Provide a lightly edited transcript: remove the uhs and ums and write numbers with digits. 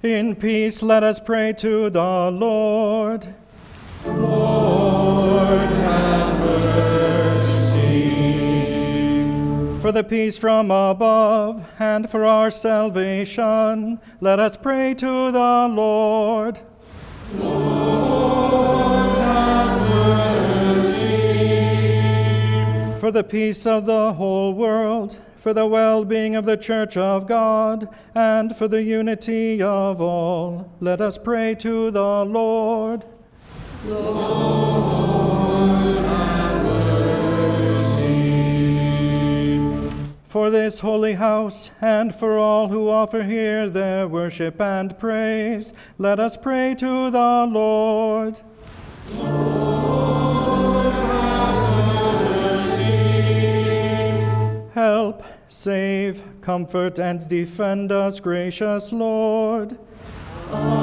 In peace let us pray to the Lord. Lord, have mercy. For the peace from above, and for our salvation, let us pray to the Lord. Lord, have mercy. For the peace of the whole world, for the well-being of the Church of God, and for the unity of all, let us pray to the Lord. Lord, have mercy. For this holy house, and for all who offer here their worship and praise, let us pray to the Lord. Lord, have mercy. Help, save, comfort, and defend us, gracious Lord. Amen.